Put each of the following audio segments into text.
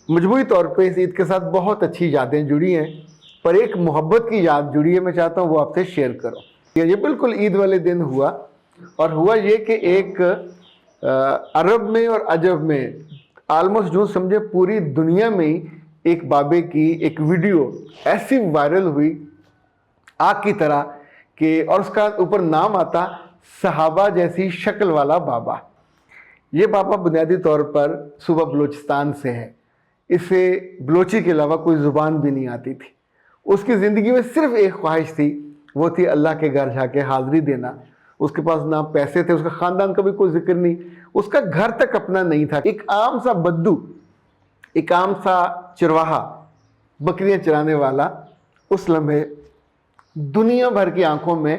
مجموعی طور پہ اس عید کے ساتھ بہت اچھی یادیں جڑی ہیں، پر ایک محبت کی یاد جڑی ہے، میں چاہتا ہوں وہ آپ سے شیئر کروں۔ یہ بالکل عید والے دن ہوا، اور ہوا یہ کہ ایک عرب میں اور عجب میں آلموسٹ جو سمجھے پوری دنیا میں ہی ایک بابے کی ایک ویڈیو ایسی وائرل ہوئی آگ کی طرح کہ، اور اس کا اوپر نام آتا صحابہ جیسی شکل والا بابا۔ یہ بابا بنیادی طور پر صوبہ بلوچستان سے ہے، اسے بلوچی کے علاوہ کوئی زبان بھی نہیں آتی تھی۔ اس کی زندگی میں صرف ایک خواہش تھی، وہ تھی اللہ کے گھر جا کے حاضری دینا۔ اس کے پاس نہ پیسے تھے، اس کا خاندان کا بھی کوئی ذکر نہیں، اس کا گھر تک اپنا نہیں تھا۔ ایک عام سا بدو، ایک عام سا چرواہا، بکریاں چرانے والا، اس لمحے دنیا بھر کی آنکھوں میں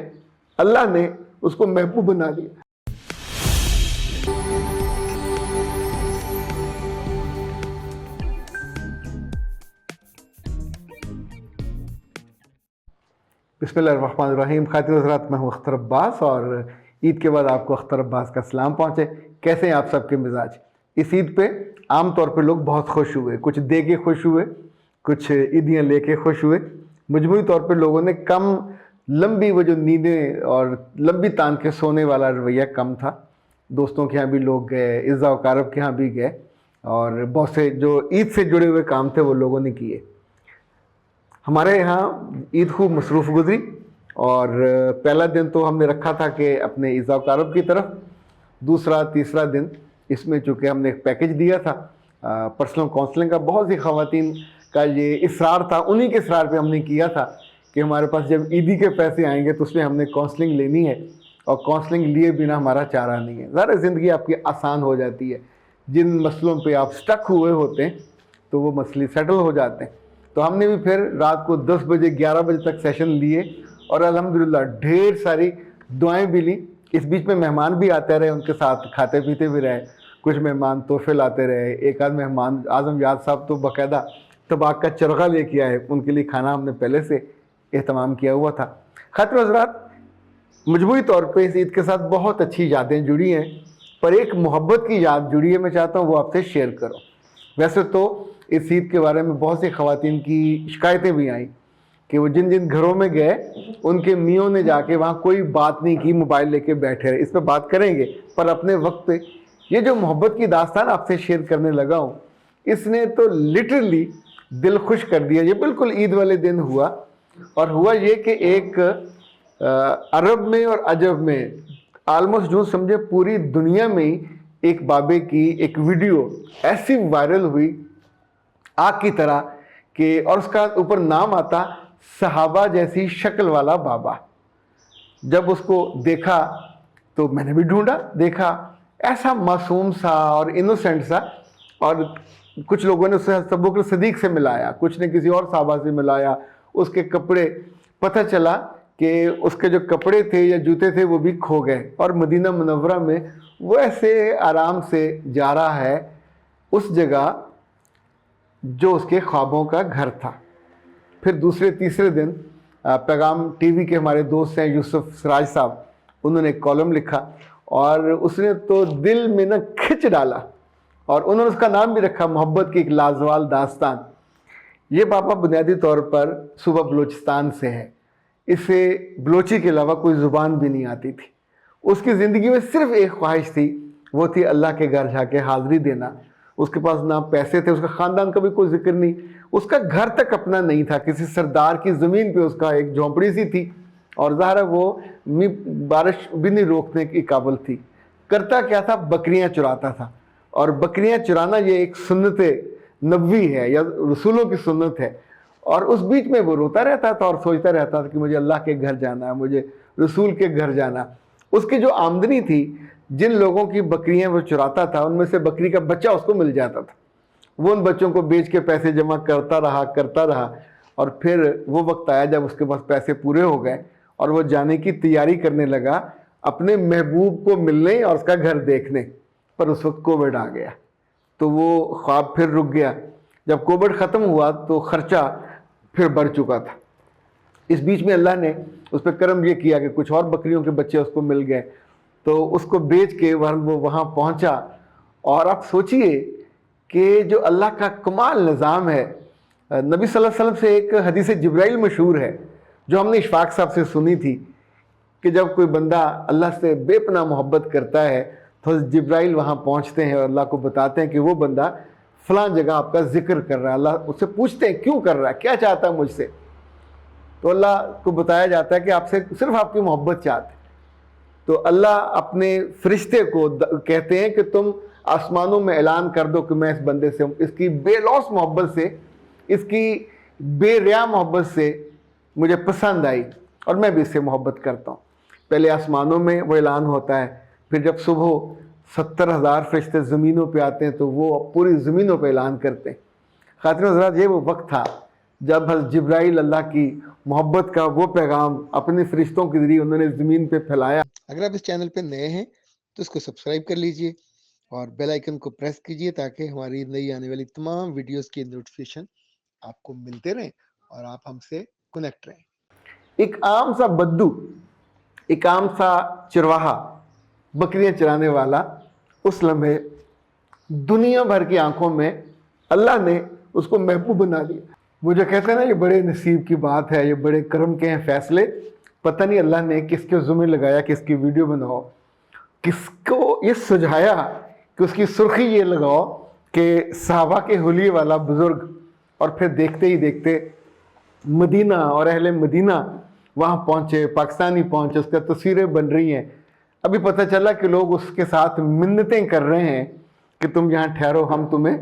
اللہ نے اس کو محبوب بنا دیا۔ بسم اللہ الرحمن الرحیم۔ خاطر حضرات، میں ہوں اختر عباس، اور عید کے بعد آپ کو اختر عباس کا سلام پہنچے۔ کیسے ہیں آپ سب کے مزاج؟ اس عید پہ عام طور پہ لوگ بہت خوش ہوئے، کچھ دے کے خوش ہوئے، کچھ عیدیاں لے کے خوش ہوئے۔ مجموعی طور پہ لوگوں نے کم لمبی وہ جو نیندیں اور لمبی تان کے سونے والا رویہ کم تھا۔ دوستوں کے ہاں بھی لوگ گئے، عزا و اقارب کے ہاں بھی گئے، اور بہت سے جو عید سے جڑے ہوئے کام تھے وہ لوگوں نے کیے۔ ہمارے یہاں عید خوب مصروف گزری، اور پہلا دن تو ہم نے رکھا تھا کہ اپنے عزا و اقارب کی طرف، دوسرا تیسرا دن اس میں چونکہ ہم نے ایک پیکج دیا تھا پرسنل کونسلنگ کا، بہت سی خواتین کا یہ اصرار تھا، انہی کے اصرار پہ ہم نے کیا تھا کہ ہمارے پاس جب عیدی کے پیسے آئیں گے تو اس میں ہم نے کونسلنگ لینی ہے، اور کونسلنگ لیے بنا ہمارا چارہ نہیں ہے۔ ظاہر زندگی آپ کی آسان ہو جاتی ہے، جن مسئلوں پہ آپ سٹک ہوئے ہوتے ہیں تو وہ مسئلے سیٹل ہو جاتے ہیں۔ تو ہم نے بھی پھر رات کو 10 بجے 11 بجے تک سیشن لیے، اور الحمدللہ ڈھیر ساری دعائیں بھی لیں۔ اس بیچ میں مہمان بھی آتے رہے، ان کے ساتھ کھاتے پیتے بھی رہے، کچھ مہمان تحفے لاتے رہے۔ ایک آدھ مہمان اعظم یاد صاحب تو باقاعدہ طباق کا چرغہ لے کے آئے، ان کے لیے کھانا ہم نے پہلے سے اہتمام کیا ہوا تھا۔ خاطر حضرات، مجموعی طور پہ اس عید کے ساتھ بہت اچھی یادیں جڑی ہیں، پر ایک محبت کی یاد جڑی ہے، میں چاہتا ہوں وہ آپ سے شیئر کروں۔ ویسے تو اس عید کے بارے میں بہت سی خواتین کی شکایتیں بھی آئیں کہ وہ جن جن گھروں میں گئے ان کے میوں نے جا کے وہاں کوئی بات نہیں کی، موبائل لے کے بیٹھے رہے۔ اس پہ بات کریں گے، پر اپنے وقت پہ یہ جو محبت کی داستان آپ سے شیئر کرنے لگا ہوں، اس نے تو لٹرلی دل خوش کر دیا۔ یہ بالکل عید والے دن ہوا، اور ہوا یہ کہ ایک عرب میں اور عجب میں آلموسٹ جو سمجھے پوری دنیا میں ہی ایک بابے کی ایک ویڈیو ایسی وائرل ہوئی آگ کی طرح کہ، اور اس کا اوپر نام آتا صحابہ جیسی شکل والا بابا۔ جب اس کو دیکھا تو میں نے بھی ڈھونڈا، دیکھا ایسا معصوم سا اور انوسینٹ سا، اور کچھ لوگوں نے اسے حضرت ابوبکر صدیق سے ملایا، کچھ نے کسی اور صحابہ سے ملایا۔ اس کے کپڑے، پتہ چلا کہ اس کے جو کپڑے تھے یا جوتے تھے وہ بھی کھو گئے، اور مدینہ منورہ میں وہ ایسے آرام سے جا رہا ہے اس جگہ جو اس کے خوابوں کا گھر تھا۔ پھر دوسرے تیسرے دن پیغام ٹی وی کے ہمارے دوست ہیں یوسف سراج صاحب، انہوں نے ایک کالم لکھا، اور اس نے تو دل میں نہ کھچ ڈالا، اور انہوں نے اس کا نام بھی رکھا محبت کی ایک لازوال داستان۔ یہ بابا بنیادی طور پر صوبہ بلوچستان سے ہے، اسے بلوچی کے علاوہ کوئی زبان بھی نہیں آتی تھی۔ اس کی زندگی میں صرف ایک خواہش تھی، وہ تھی اللہ کے گھر جا کے حاضری دینا۔ اس کے پاس نہ پیسے تھے، اس کا خاندان کا بھی کوئی ذکر نہیں، اس کا گھر تک اپنا نہیں تھا، کسی سردار کی زمین پہ اس کا ایک جھونپڑی سی تھی، اور ظاہر ہے وہ بارش بھی نہیں روکنے کی قابل تھی۔ کرتا کیا تھا؟ بکریاں چراتا تھا، اور بکریاں چرانا یہ ایک سنت نبوی ہے یا رسولوں کی سنت ہے۔ اور اس بیچ میں وہ روتا رہتا تھا اور سوچتا رہتا تھا کہ مجھے اللہ کے گھر جانا ہے، مجھے رسول کے گھر جانا۔ اس کی جو آمدنی تھی، جن لوگوں کی بکریاں وہ چراتا تھا، ان میں سے بکری کا بچہ اس کو مل جاتا تھا، وہ ان بچوں کو بیچ کے پیسے جمع کرتا رہا، اور پھر وہ وقت آیا جب اس کے پاس پیسے پورے ہو گئے، اور وہ جانے کی تیاری کرنے لگا اپنے محبوب کو ملنے اور اس کا گھر دیکھنے۔ پر اس وقت کووڈ آ گیا، تو وہ خواب پھر رک گیا۔ جب کووڈ ختم ہوا تو خرچہ پھر بڑھ چکا تھا۔ اس بیچ میں اللہ نے اس پہ کرم یہ کیا کہ کچھ اور بکریوں کے بچے اس کو مل گئے، تو اس کو بیچ کے وہ وہاں پہنچا۔ اور آپ سوچئے کہ جو اللہ کا کمال نظام ہے. نبی صلی اللہ علیہ وسلم سے ایک حدیث جبرائیل مشہور ہے جو ہم نے اشفاق صاحب سے سنی تھی کہ جب کوئی بندہ اللہ سے بے پناہ محبت کرتا ہے تو جبرائیل وہاں پہنچتے ہیں اور اللہ کو بتاتے ہیں کہ وہ بندہ فلاں جگہ آپ کا ذکر کر رہا ہے. اللہ اس سے پوچھتے ہیں کیوں کر رہا ہے, کیا چاہتا ہے مجھ سے. تو اللہ کو بتایا جاتا ہے کہ آپ سے صرف آپ کی محبت چاہتے ہیں. تو اللہ اپنے فرشتے کو کہتے ہیں کہ تم آسمانوں میں اعلان کر دو کہ میں اس بندے سے, اس کی بے لوث محبت سے, اس کی بے ریا محبت سے مجھے پسند آئی اور میں بھی اس سے محبت کرتا ہوں. پہلے آسمانوں میں وہ اعلان ہوتا ہے, پھر جب صبح 70,000 فرشتے زمینوں پہ آتے ہیں تو وہ پوری زمینوں پہ اعلان کرتے ہیں. خاطر حضرات, یہ وہ وقت تھا جب حضرت جبرائیل اللہ کی محبت کا وہ پیغام اپنے فرشتوں کے ذریعے انہوں نے زمین پہ پھیلایا. اگر آپ اس چینل پہ نئے ہیں تو اس کو سبسکرائب کر لیجئے اور بیل آئیکن کو پریس کیجئے تاکہ ہماری نئی آنے والی تمام ویڈیوز کی نوٹیفیکیشن آپ کو ملتے رہیں اور آپ ہم سے کنیکٹ رہیں. ایک عام سا بدو, ایک عام سا چرواہا, بکریاں چرانے والا, اس لمحے دنیا بھر کی آنکھوں میں اللہ نے اس کو محبوب بنا دیا. وہ جو کہتے ہیں نا یہ بڑے نصیب کی بات ہے, یہ بڑے کرم کے ہیں فیصلے, پتہ نہیں اللہ نے کس کے ذمہ لگایا کہ اس کی ویڈیو بناؤ, کس کو یہ سجھایا کہ اس کی سرخی یہ لگاؤ کہ صحابہ کے حلیے والا بزرگ. اور پھر دیکھتے ہی دیکھتے مدینہ اور اہل مدینہ وہاں پہنچے, پاکستانی پہنچے, اس کا تصویریں بن رہی ہیں. ابھی پتہ چلا کہ لوگ اس کے ساتھ منتیں کر رہے ہیں کہ تم یہاں ٹھہرو, ہم تمہیں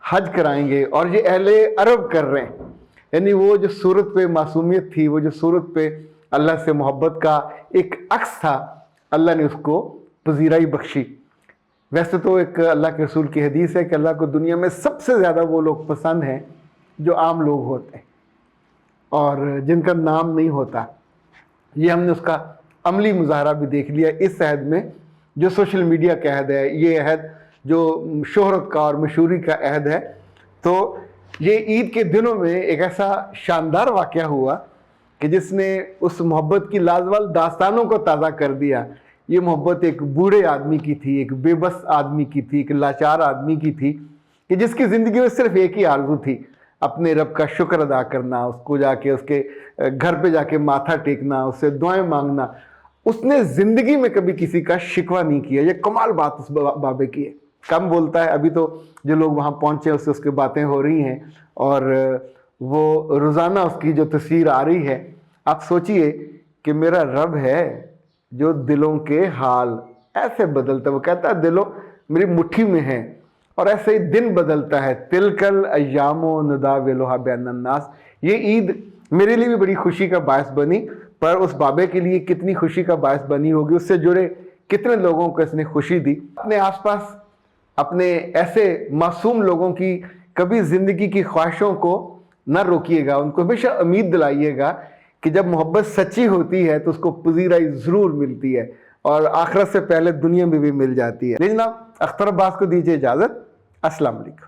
حج کرائیں گے. اور یہ اہل عرب کر رہے ہیں. یعنی وہ جو صورت پہ معصومیت تھی, وہ جو صورت پہ اللہ سے محبت کا ایک عکس تھا, اللہ نے اس کو پذیرائی بخشی. ویسے تو ایک اللہ کے رسول کی حدیث ہے کہ اللہ کو دنیا میں سب سے زیادہ وہ لوگ پسند ہیں جو عام لوگ ہوتے ہیں اور جن کا نام نہیں ہوتا. یہ ہم نے اس کا عملی مظاہرہ بھی دیکھ لیا اس عہد میں جو سوشل میڈیا کا عہد ہے, یہ عہد جو شہرت کا اور مشہوری کا عہد ہے. تو یہ عید کے دنوں میں ایک ایسا شاندار واقعہ ہوا کہ جس نے اس محبت کی لازوال داستانوں کو تازہ کر دیا. یہ محبت ایک بوڑھے آدمی کی تھی, ایک بے بس آدمی کی تھی, ایک لاچار آدمی کی تھی کہ جس کی زندگی میں صرف ایک ہی آرزو تھی, اپنے رب کا شکر ادا کرنا, اس کو جا کے اس کے گھر پہ جا کے ماتھا ٹیکنا, اس سے دعائیں مانگنا. اس نے زندگی میں کبھی کسی کا شکوہ نہیں کیا. یہ کمال بات اس بابے کی ہے. کم بولتا ہے, ابھی تو جو لوگ وہاں پہنچے اس سے اس کی باتیں ہو رہی ہیں اور وہ روزانہ اس کی جو تصویر آ رہی ہے. آپ سوچئے کہ میرا رب ہے جو دلوں کے حال ایسے بدلتا ہے. وہ کہتا ہے دلوں میری مٹھی میں ہے اور ایسے ہی دن بدلتا ہے. تلکل ایام نداولھا بین الناس. یہ عید میرے لیے بھی بڑی خوشی کا باعث بنی, پر اس بابے کے لیے کتنی خوشی کا باعث بنی ہوگی, اس سے جڑے کتنے لوگوں کو اس نے خوشی دی. اپنے آس پاس اپنے ایسے معصوم لوگوں کی کبھی زندگی کی خواہشوں کو نہ روکیے گا, ان کو ہمیشہ امید دلائیے گا کہ جب محبت سچی ہوتی ہے تو اس کو پذیرائی ضرور ملتی ہے اور آخرت سے پہلے دنیا میں بھی مل جاتی ہے. لیکن آپ اختر عباس کو دیجیے اجازت. السلام علیکم.